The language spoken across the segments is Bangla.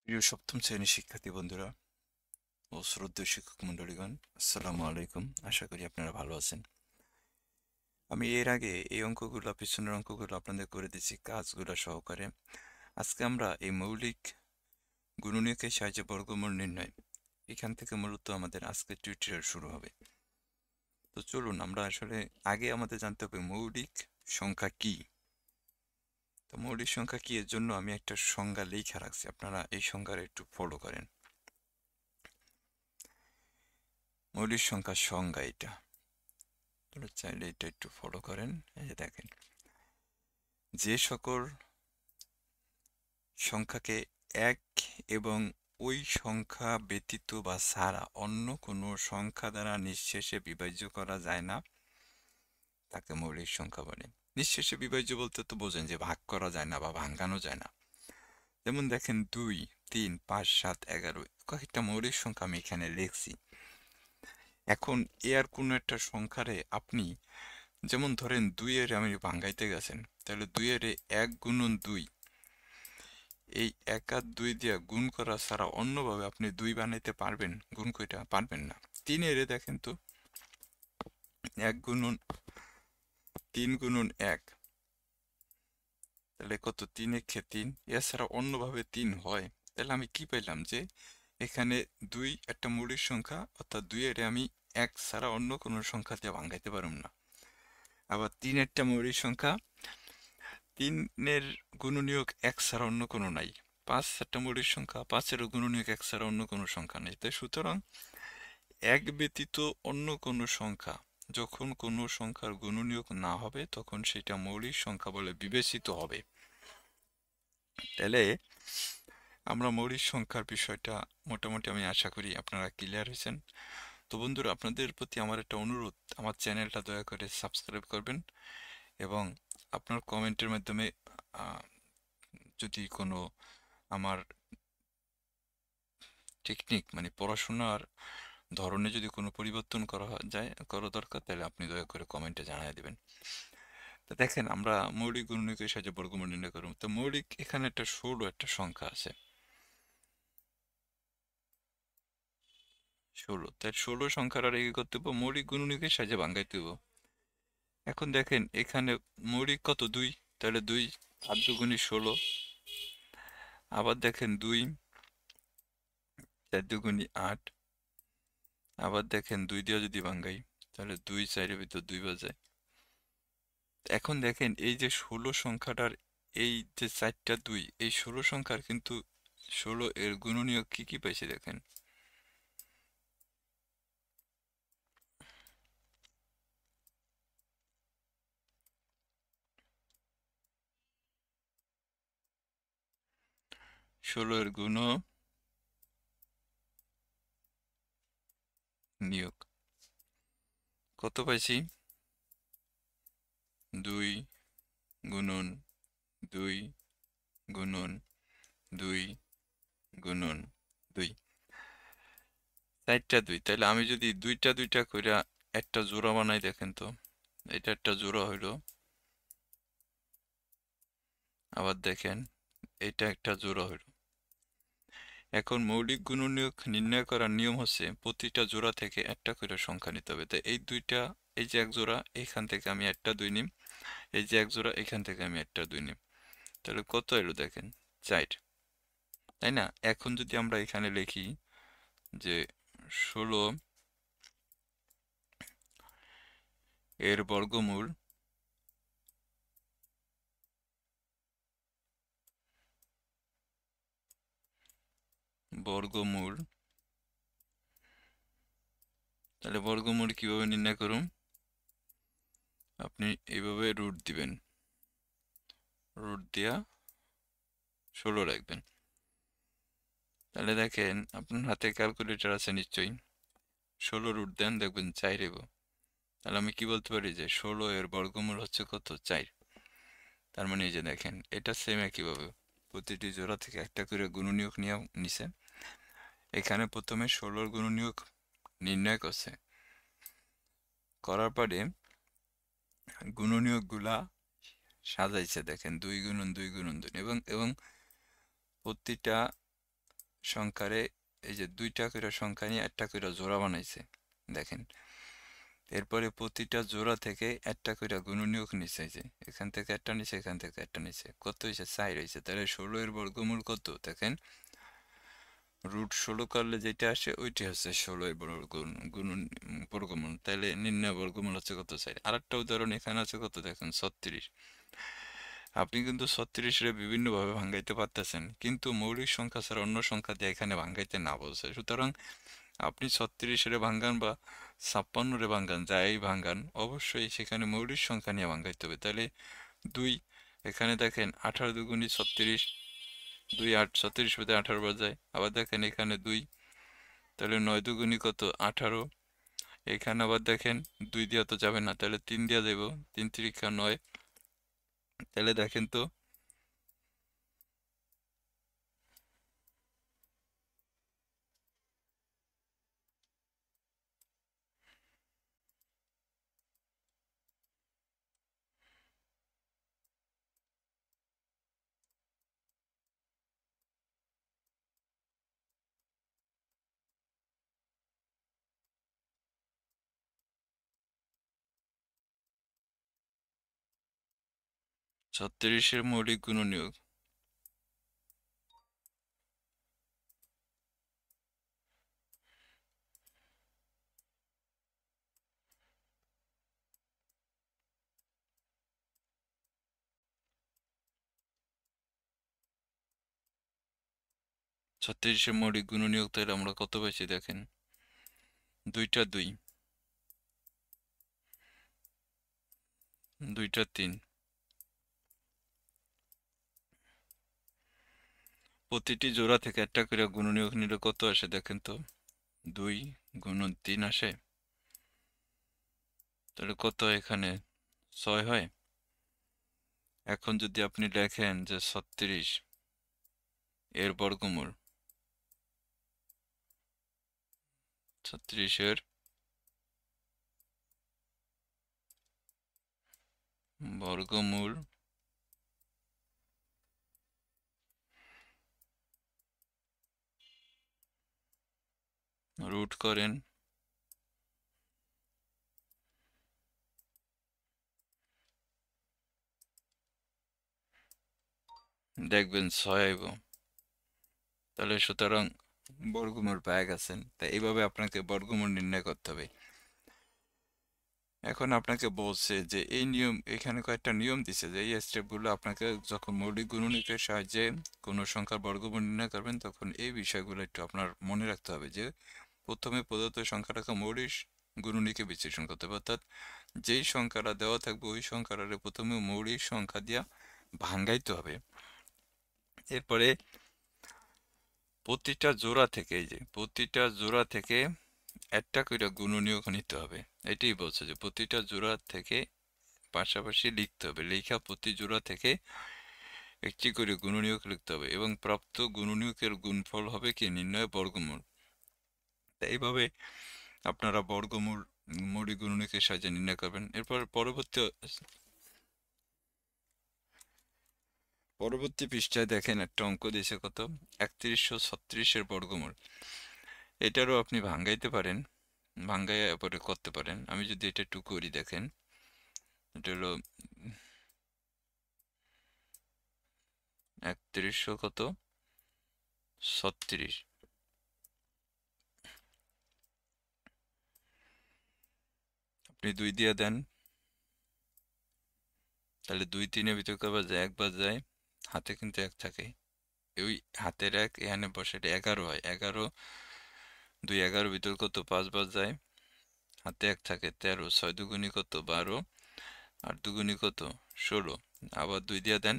প্রিয় সপ্তম শ্রেণীর শিক্ষার্থী বন্ধুরা ও শ্রদ্ধেয় শিক্ষক মণ্ডলীগণ, আসসালামু আলাইকুম। আশা করি আপনারা ভালো আছেন। আমি এর আগে এই অঙ্কগুলো, পিছনের অঙ্কগুলো আপনাদের করে দিচ্ছি কাজগুলো সহকারে। আজকে আমরা এই মৌলিক গুণনীয়কের সাহায্যে বর্গমূল নির্ণয়, এখান থেকে মূলত আমাদের আজকের টিউটোরিয়াল শুরু হবে। তো চলুন আমরা আসলে আগে আমাদের জানতে হবে মৌলিক সংখ্যা কি। তো মৌলিক সংখ্যা কি এর জন্য আমি একটা সংজ্ঞা লেখা রাখছি, আপনারা এই সংজ্ঞাটা একটু ফলো করেন। মৌলিক সংখ্যার সংজ্ঞা এটা, আপনারা চাইলে এটা একটু ফলো করেন। এই যে দেখেন, যে সকল সংখ্যাকে এক এবং ওই সংখ্যা ব্যতীত বা ছাড়া অন্য কোনো সংখ্যা দ্বারা নিঃশেষে বিভাজ্য করা যায় না, তাকে মৌলিক সংখ্যা বলে। নিঃশেষে বিভাজ্য বলতে তো বোঝেন যে ভাগ করা যায় না বা ভাঙানো যায় না। যেমন দেখেন 2, 3, 5, 7, 11 কয়েকটা মৌলিক সংখ্যা আমি এখানে লিখছি। এখন এর কোনো একটা সংখ্যারে আপনি, যেমন ধরেন 2 এর আমি ভাঙাইতে গেছেন, তাহলে 2 এর 1 গুণন 2, এই 1 আর 2 দিয়ে গুণ করা ছাড়া অন্যভাবে আপনি 2 বানাইতে পারবেন? গুণ কইটা পারবেন না। 3 এর দেখেন তো, 1 গুণন 3 গুণন 1, তাহলে কত? 3 একে 3, এছাড়া অন্যভাবে 3 হয়। তাহলে আমি কি পাইলাম? যে এখানে 2 একটা মৌলিক সংখ্যা, অর্থাৎ 2 এর আমি 1 ছাড়া অন্য কোনো সংখ্যা দিয়ে ভাঙাইতে পারুম না। আবার 3 একটা মৌলিক সংখ্যা, 3 এর গুণনীয়ক 1 ছাড়া অন্য কোনো নাই। 5 একটা মৌলিক সংখ্যা, 5 এর গুণনীয়ক 1 ছাড়া অন্য কোনো সংখ্যা নেই। তাই সুতরাং এক ব্যতীত অন্য কোনো সংখ্যা, যখন কোনো সংখ্যার গুণনীয়ক না হবে তখন সেটা মৌলিক সংখ্যা বলে বিবেচিত হবে। তাহলে আমরা মৌলিক সংখ্যার বিষয়টা মোটামুটি আমি আশা করি আপনারা ক্লিয়ার হয়েছেন। তো বন্ধুরা, আপনাদের প্রতি আমার একটা অনুরোধ, আমার চ্যানেলটা দয়া করে সাবস্ক্রাইব করবেন এবং আপনার কমেন্টের মাধ্যমে আহ, যদি কোনো আমার টেকনিক মানে পড়াশোনার ধরনে যদি কোনো পরিবর্তন করা দরকার, তাহলে আপনি দয়া করে কমেন্টে জানিয়ে দেবেন। তো দেখেন, আমরা মৌলিক গুণনীয়কের সাহায্যে বর্গমূল নির্ণয় করব। তো মৌলিক এখানে একটা 16 একটা সংখ্যা আছে, 16। তাই 16 সংখ্যার আর কি করতে হবে? মৌলিক গুণনীয়কের সাহায্যে ভাঙাইতে হবে। এখন দেখেন এখানে মৌলিক কত? 2, তাহলে 2 8 দুগুণী 16। আবার দেখেন 2 4 দুগুণী 8। আবার দেখেন 2 দিয়ে যদি ভাঙাই, তাহলে 2 4 এর ভিতর 2 বাজে। এখন দেখেন এই যে 16 সংখ্যাটার এই যে 4টা 2, এই 16 সংখ্যার কিন্তু 16 এর গুণনীয়ক কি কি পাইছি দেখেন। 16 এর গুণনীয়ক কত পাইছি? 2 গুণন 2 গুণন 2 গুণন 2, 4টা 2। তাহলে আমি যদি দুইটা দুইটা কইরা একটা জোড়া বানাই, দেখেন তো, এটা একটা জোড়া হইলো। আবার দেখেন এটা একটা জোড়া হইলো। এখন মৌলিক গুণনীয়ক নির্ণয় করার নিয়ম হচ্ছে প্রতিটা জোড়া থেকে একটা করে সংখ্যা নিতে হবে। তাই এই দুইটা, এই যে এক জোড়া, এখান থেকে আমি একটা 2 নিম, এই যে এক জোড়া, এখান থেকে আমি একটা 2 নিম। তাহলে কত এলো দেখেন? 4, তাই না? এখন যদি আমরা এখানে লিখি যে 16 এর বর্গমূল বর্গমূল তাহলে বর্গমূল কিভাবে নির্ণয় করুন? আপনি এইভাবে রুট দিবেন, রুট দিয়া 16 রাখবেন। তাহলে দেখেন আপনার হাতে ক্যালকুলেটর আছে নিশ্চয়ই, 16 রুট দেন, দেখবেন 4 হইব। তাহলে আমি কি বলতে পারি? যে 16 এর বর্গমূল হচ্ছে কত? 4। তার মানে এই যে দেখেন, এটা সেম একইভাবে প্রতিটি জোড়া থেকে একটা করে গুণনীয়ক নিয়ে নিছে। এখানে প্রথমে 16 গুণনীয়ক নির্ণয় করছে, করার পরে গুণনীয়কগুলা সাজাইছে। দেখেন 2 গুণন 2 গুণন 2, এবং এবং প্রতিটা সংখ্যারে এই যে দুইটা করে সংখ্যা নিয়ে একটা করে জোড়া বানাইছে দেখেন। এরপরে প্রতিটা জোড়া থেকে একটা করে গুণনীয়ক নিছে, এই যে এখান থেকে একটা নিচে, এখান থেকে একটা নিচে, কত হয়েছে 4 হয়েছে। তাহলে 16 এর বর্গমূল কত দেখেন, √16 করলে যেটা আসে ওইটি হচ্ছে 16 এর বর্গমূল। তাহলে নির্ণয় বর্গমূল হচ্ছে কত 4। আরেকটা উদাহরণ এখানে আছে কত দেখেন 36। আপনি কিন্তু 36 এর বিভিন্ন ভাবে ভাঙাইতে পারতেছেন, কিন্তু মৌলিক সংখ্যা ছাড়া অন্য সংখ্যা দিয়ে এখানে ভাঙাইতে না বলছে। সুতরাং আপনি 36 এর ভাঙ্গান বা 56 রে ভাঙ্গান, যাই ভাঙ্গান, অবশ্যই সেখানে মৌলিক সংখ্যা নিয়ে ভাঙ্গাইতে হবে। তাহলে 2, এখানে দেখেন 18 দুগুণী 36, 2 8, 36 পেতে 18 বাজায়। আবার দেখেন এখানে 2, তাহলে 9 দুগুণী কত 18। এখানে আবার দেখেন 2 দিয়া তো যাবে না, তাহলে 3 দিয়া দেব, 3 3 9। তাহলে দেখেন তো 36 এর মৌলিক গুণনীয়ক। 36 এর মৌলিক গুণনীয়ক তাহলে আমরা কত পাইছি দেখেন, 2টা 2, 2টা 3। প্রতিটি জোড়া থেকে একটা করে গুণনীয়ক নিলে কত আসে দেখেন তো, 2 গুণন 3 আসে। তাহলে কত এখানে 6 হয়। এখন যদি আপনি লেখেন যে 36 এর বর্গমূল, 36 এর বর্গমূল রুট করেন, দেখবেন 6 আইব। তাহলে সুতরাং বর্গমূল পেয়ে গেছেন। তাই এইভাবে আপনাকে বর্গমূল নির্ণয় করতে হবে। এখন আপনাকে বলছে যে এই নিয়ম, এখানে কয়েকটা নিয়ম দিছে যে এই স্টেপগুলো আপনাকে যখন মৌলিক গুণনীয়কের সাহায্যে কোনো সংখ্যার বর্গমূল নির্ণয় করবেন তখন এই বিষয়গুলো একটু আপনার মনে রাখতে হবে। যে প্রথমে প্রদত্ত সংখ্যাটাকে মৌলিক গুণনীয়কে বিশ্লেষণ করতে হবে, অর্থাৎ যেই সংখ্যাটা দেওয়া থাকবে ওই সংখ্যাটাকে প্রথমে মৌলিক সংখ্যা দিয়া ভাঙ্গাইতে হবে। এরপরে প্রতিটা জোড়া থেকে, এই যে প্রতিটা জোড়া থেকে একটা করে গুণনীয়ক নিতে হবে। এটাই বলছে যে প্রতিটা জোড়া থেকে পাশাপাশি লিখতে হবে, লেখা প্রতি জোড়া থেকে একটি করে গুণনীয়ক লিখতে হবে এবং প্রাপ্ত গুণনীয়কের গুণফল হবে কি নির্ণয় বর্গমূল। তাই এইভাবে আপনারা বর্গমূল মৌলিক গুণনীয়কের সাহায্যে নির্ণয় করবেন। এরপর পরবর্তী পৃষ্ঠায় দেখেন একটা অঙ্ক দিয়েছে কত, 3136 এর বর্গমূল। এটারও আপনি ভাঙ্গাইতে পারেন, ভাঙ্গাইয়া পরে করতে পারেন। আমি যদি এটা একটু করি দেখেন, এটা হলো 3100 কত 36। আপনি 2 দিয়ে দেন, তাহলে 2 3-এর ভিতর কবার যায়, একবার যায়, হাতে কিন্তু 1 থাকে, ওই হাতের 1 এখানে বসে 11 হয়। 11, 2 11 ভিতর কত 5 বার যায়, হাতে 1 থাকে 13, 6 দুগুণী কত 12, 8 দুগুণী কত 16। আবার 2 দিয়ে দেন,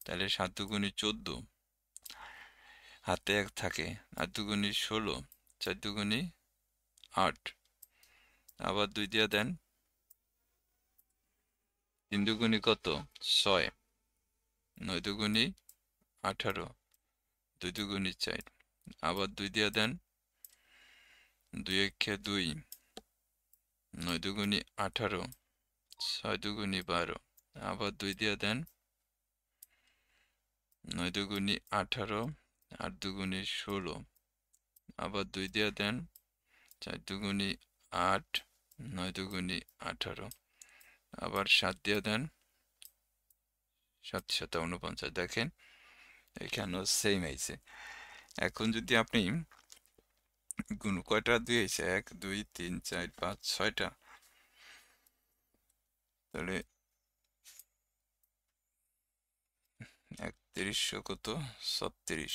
তাহলে 7 দুগুণী 14, হাতে 1 থাকে, 8 দুগুণী 16, 4 দুগুণী 8। আবার 2 দিয়ে দেন, 3 দুগুণী কত 6, 9 দুগুণী 18, 2 দুগুণী 4। আবার 2 দিয়ে দেন, 2 একে 2, 9 দুগুণী 18, 6 দুগুণী 12। আবার 2 দিয়ে দেন, 9 দুগুণী 18, 8 দুগুণে 16, আবার 2 দিয়ে দেন, 4 দুগুণে 8, 9 দুগুণে 18, আবার 7 দিয়ে দেন, 7 7 49। দেখেন এখানেও সেম আইছে। এখন যদি আপনি গুণ, কয়টা 2 আইছে, 1 2 3 4 5 6টা, তাহলে 3100 কত, 36।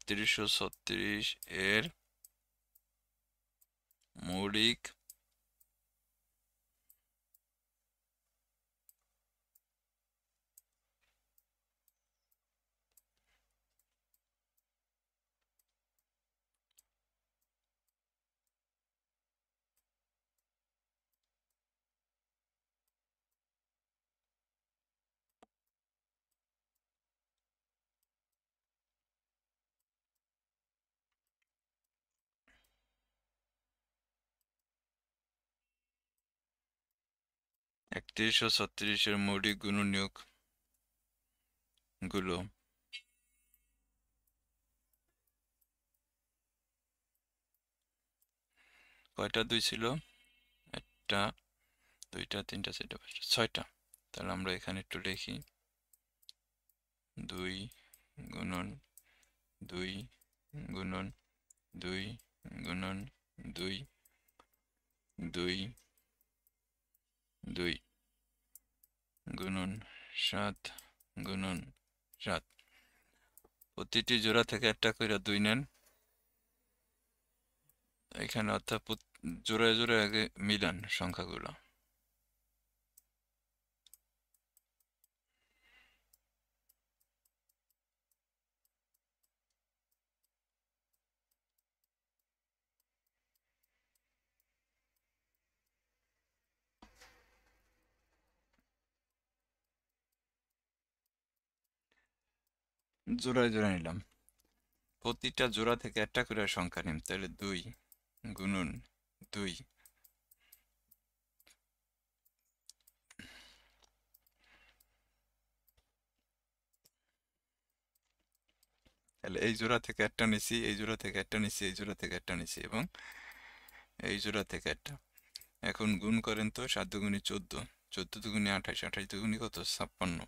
3136 এর মৌলিক একত্রিশশো ছত্রিশের মৌলিক গুণনীয়ক গুলো কয়টা 2 ছিল, একটা, দুইটা, তিনটা, চারটা, পাঁচটা, 6টা। তাহলে আমরা এখানে একটু লিখি, 2 গুণন 2 গুণন 2 গুণন 2 2 2 গুণন 7 গুণন 7। প্রতিটি জোড়া থেকে একটা করে 2 নেন এখানে, অর্থাৎ জোড়ায় জোড়ায় আগে মিলান সংখ্যাগুলো। জোড়ায় জোড়ায় নিলাম, প্রতিটা জোড়া থেকে একটা করে সংখ্যা নিন, তাহলে 2 গুণন 2, তাহলে এই জোড়া থেকে একটা নিছি, এই জোড়া থেকে একটা নিছি, এই জোড়া থেকে একটা নিছি, এবং এই জোড়া থেকে একটা। এখন গুণ করেন তো, 7 দুগুণে 14, 14 দুগুণে 28, 28 দুগুণে কত, 56।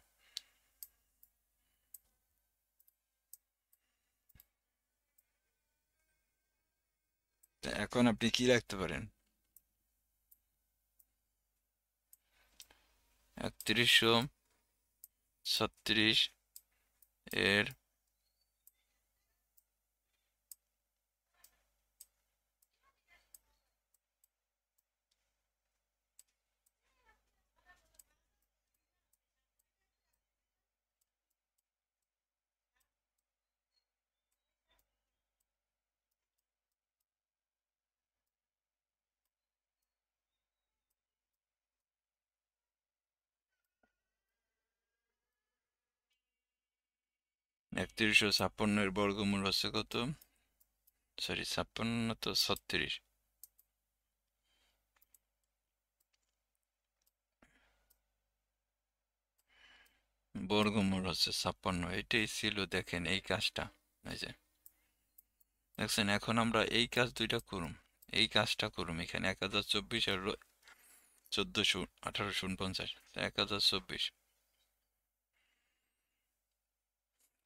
তা এখন আপনি কি রাখতে পারেন, 3136 এর একত্রিশশো ছাপ্পান্নের বর্গমূল হচ্ছে কত, সরি 56 তো 36, বর্গমূল হচ্ছে 56। এটাই ছিল, দেখেন এই কাজটা, এই যে দেখছেন। এখন আমরা এই কাজ দুইটা করুম, এই কাজটা করুম, এখানে 1024 আর 1400 1849, 1024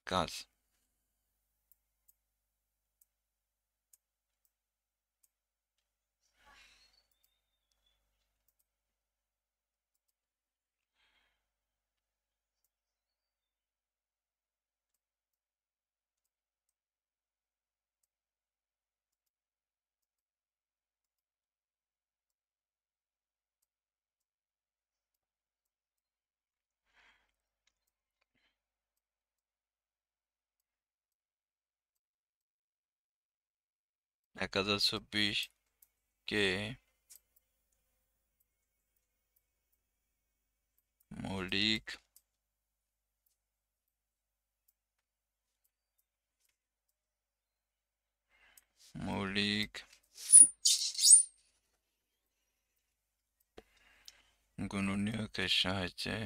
কাজ। এক হাজার চব্বিশ কে মৌলিক মৌলিক গুণনীয়কের সাহায্যে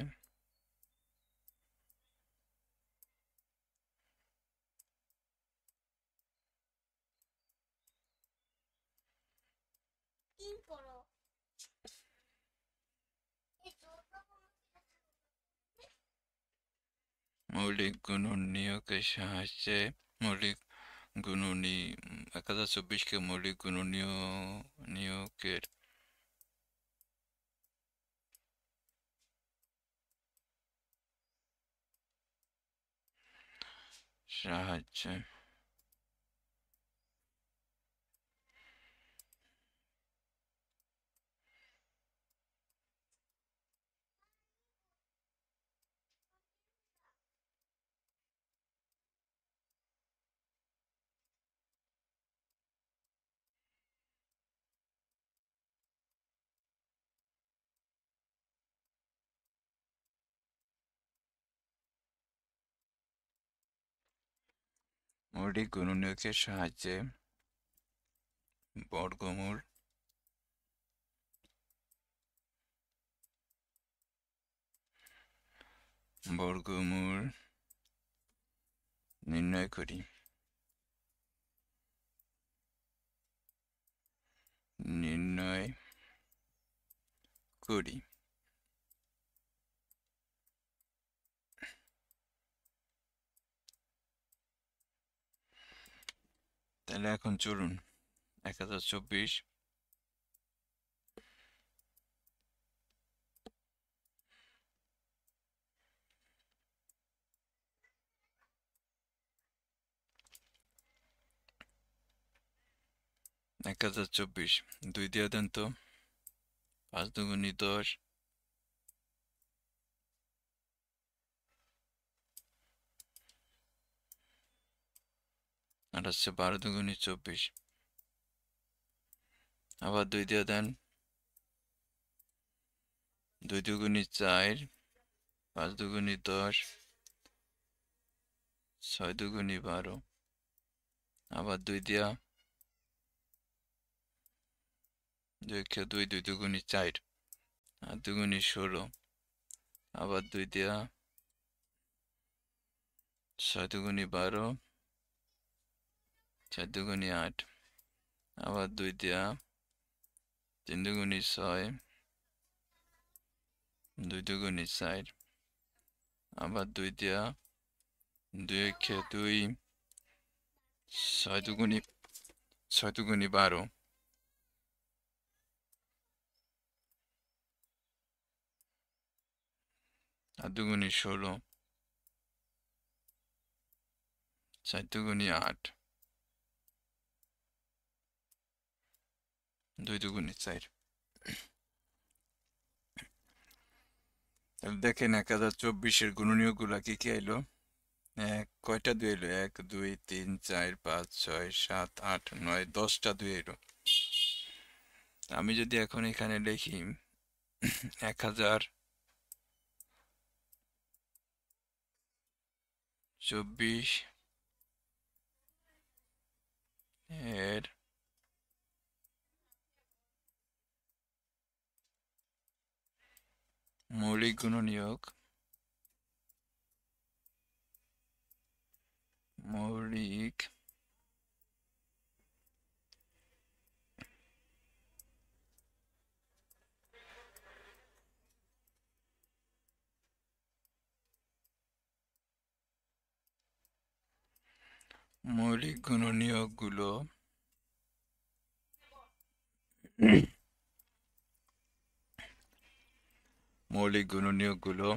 মৌলিক গুণনীয়কের সাহায্যে মৌলিক গুণনী 1024কে মৌলিক গুণনীয়কের সাহায্যে মৌলিক গুণনীয়কের সাহায্যে বর্গমূল নির্ণয় করি। তাহলে এখন চলুন 1024 2 দিয়ে দেন তো, 5 দুগুণী 10, আর হচ্ছে 12 দুগুণী 24, আবার 2 দিয়ে দেন, 2 দুগুণী 4, 5 দুগুণী 10, 6 দুগুণী 12, আবার 2 দিয়া 2 দুগুণী 4, আর দুগুণী 16, আবার 2 দিয়া 6 দুগুণী 12, 4 দুগুণী 8, আবার 2 দিয়া 3 দুগুণী 6, 2 দুগুণী 4, আবার 2 দিয়া 2 2, 6 দুগুণী 12, আর দুগুণী 16, 4 দুগুণী 8, 2 দুগুণী 4। তাহলে দেখেন 1024-এর গুণনীয়কগুলা কি কি এলো। কয়টা 2 এলো? 1 2 3 4 5 6 7 8 9 10টা 2 এলো। আমি যদি এখন এখানে লিখি 1024 এর মৌলিক গুণনীয়ক মৌলিক মৌলিক গুণনীয়কগুলো মৌলিক গুণনীয়কগুলো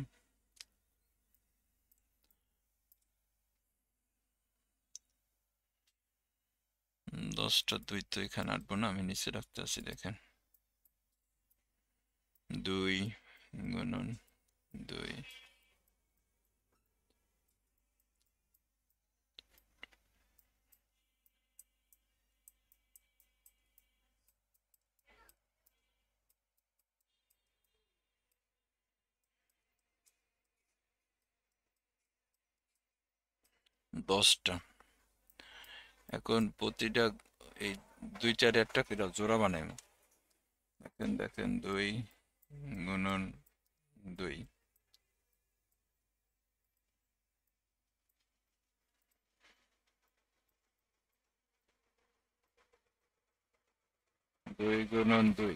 10টা 2 তো এখানে আঁটবো না, আমি নিচে রাখতে আছি। দেখেন 2 গুণন 2, দশটা। এখন প্রতিটা এই 2 4 একটা করে জোড়া বানাইমু। দেখেন দেখেন 2 গুণন 2, 2 গুণন 2,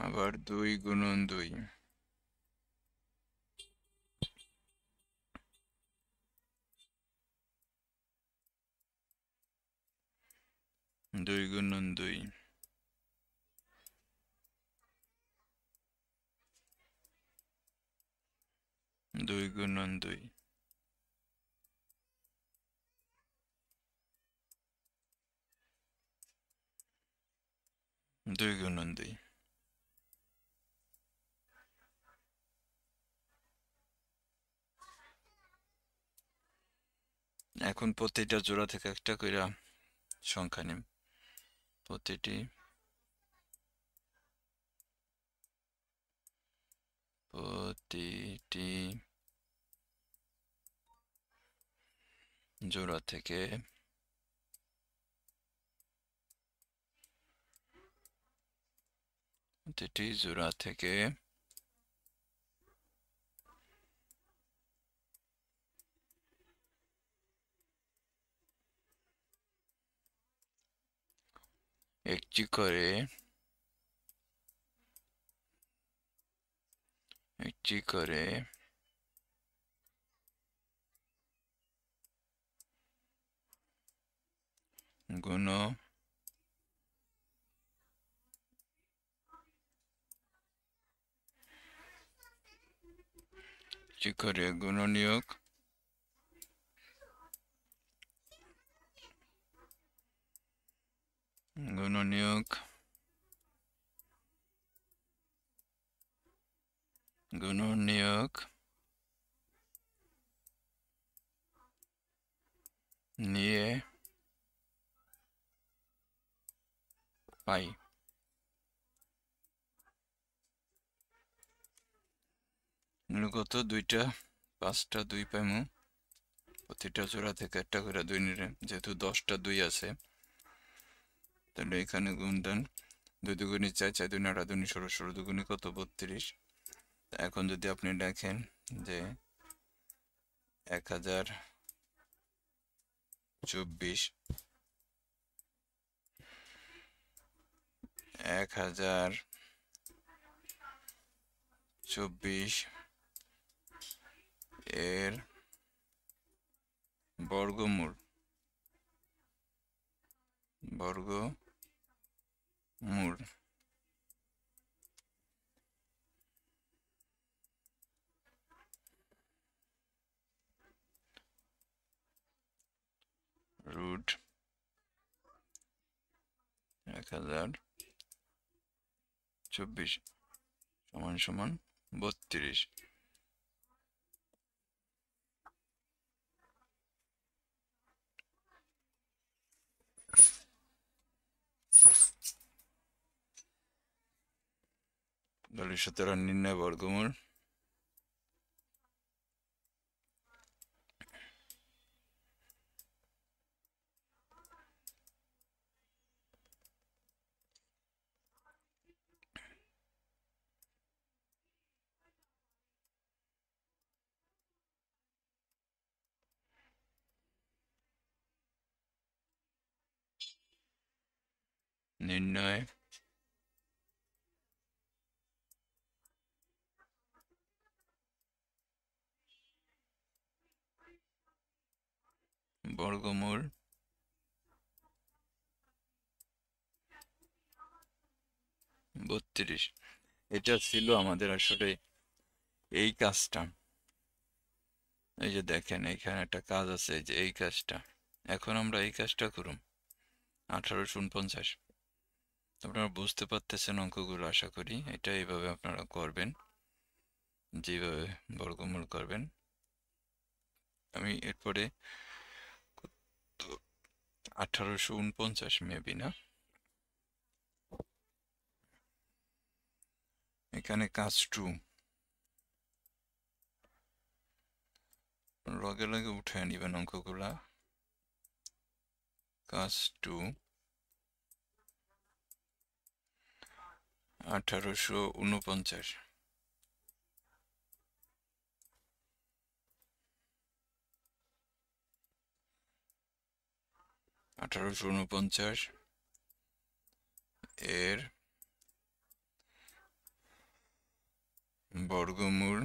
আবার 2 গুণন 2, 2 গুণন 2, 2 গুণন 2, 2 গুণন 2। এখন প্রতিটা জোড়া থেকে একটা কইরা সংখ্যা নিম। প্রতিটি জোড়া থেকে একটি করে গুণ গুণনীয়ক নিয়ে পাই। কত? 2টা 5টা 2 পাইমু। প্রতিটা জোড়া থেকে একটা করে 2 নিলে, যেহেতু 10টা 2 আছে, তাহলে এখানে গুণ দেন। 2 দুগুণে 4, 4 দুগুণে 8, 2 16, 16 দুগুণে কত? 32। এখন যদি আপনি দেখেন যে 1024 এর বর্গমূল রুট 1024 সমান সমান 32। দলের সুতরাং নির্ণয় বর্গমূল। নির্ণয় বর্গমূল 32। এটা ছিল আমাদের আসলে এই কাজটা। এই যে দেখেন এখানে একটা কাজ আছে, যে এই কাজটা। এখন আমরা এই কাজটা করুম 1849। আপনারা বুঝতে পারতেছেন অঙ্কগুলো, আশা করি। এটা এইভাবে আপনারা করবেন, যেভাবে বর্গমূল করবেন। আমি এরপরে 1849 মেবি, না এখানে কাজ 2 লগে লগে উঠে নিবেন অঙ্কগুলা। কাজ 2 1849 1849 এর বর্গমূল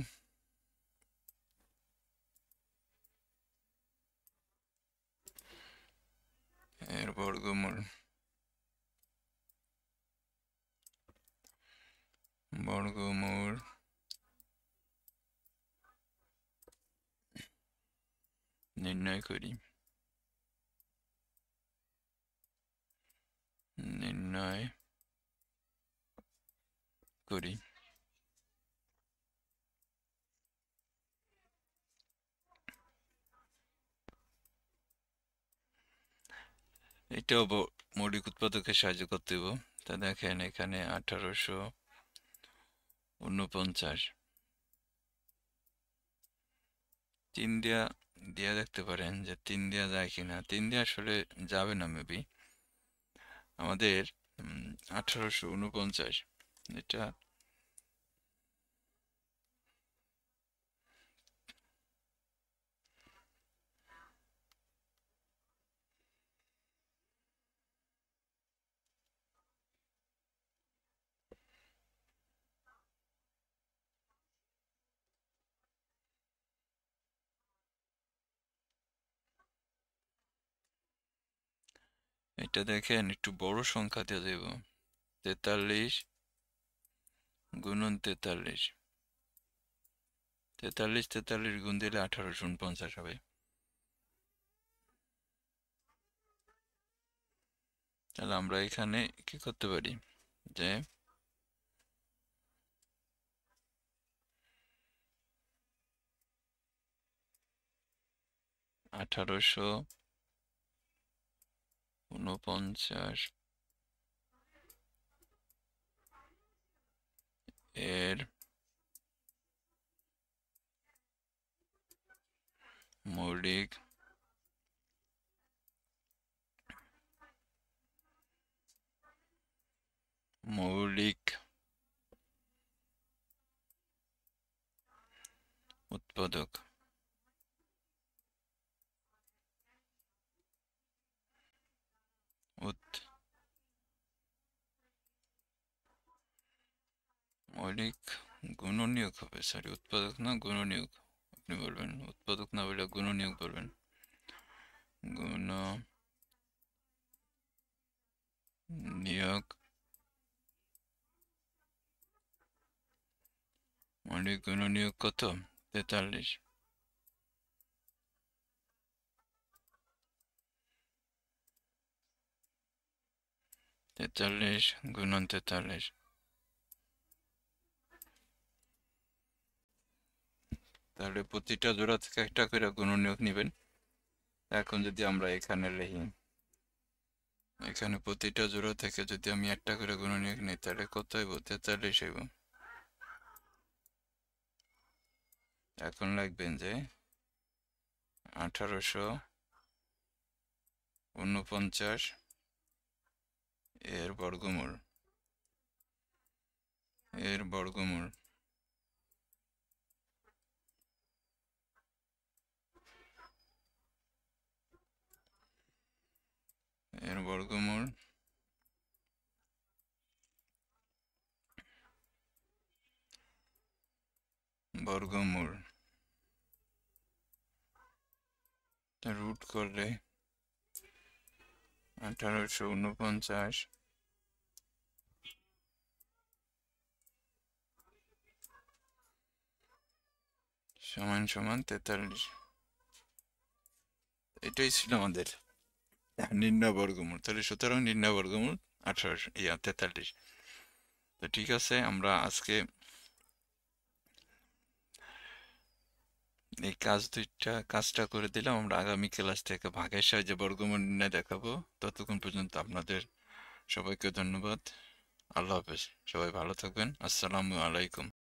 বর্গমূল নির্ণয় করি। এটাও মৌলিক উৎপাদকে সাহায্য করতে হবে। তা দেখেন এখানে 1849 3 দিয়া দেখতে পারেন যে 3 দেয়া যায় কিনা। 3 দিয়ে আসলে যাবে না মেবি। আমাদের 1849 এটা দেখেন একটু বড় সংখ্যা দিয়ে দেব। 43 গুণন 43 গুণ দিলে 1849 হবে। তাহলে আমরা এখানে কি করতে পারি যে 1849 এর মৌলিক উৎপাদক মৌলিক গুণনীয়ক হবে। সরি, উৎপাদক না গুণনীয়ক। আপনি বলবেন উৎপাদক না বলে গুণনীয়ক বলবেন। গুণনীয়ক মৌলিক গুণনীয়ক কত? 43 গুণন 43। তাহলে প্রতিটা জোড়া থেকে একটা করে গুণনীয়ক নেবেন। এখন যদি আমরা এখানে লিখি, এখানে প্রতিটা জোড়া থেকে যদি আমি একটা করে গুণনীয়ক নিই তাহলে কত হইব? 43 হইব। এখন লিখবেন যে 1849 এর বর্গমূল এর বর্গমূল রুট করলে 1849 সমান সমান 43। এটাই ছিল আমাদের নির্ণয় বর্গমূল। তাহলে সুতরাং নির্ণয় বর্গমূল 43। তো ঠিক আছে, আমরা আজকে এই কাজটা করে দিলাম। আমরা আগামী ক্লাস থেকে ভাগের সাহায্যে বর্গমূল নির্ণয় দেখাবো। ততক্ষণ পর্যন্ত আপনাদের সবাইকে ধন্যবাদ। আল্লাহ হাফেজ। সবাই ভালো থাকবেন। আসসালামু আলাইকুম।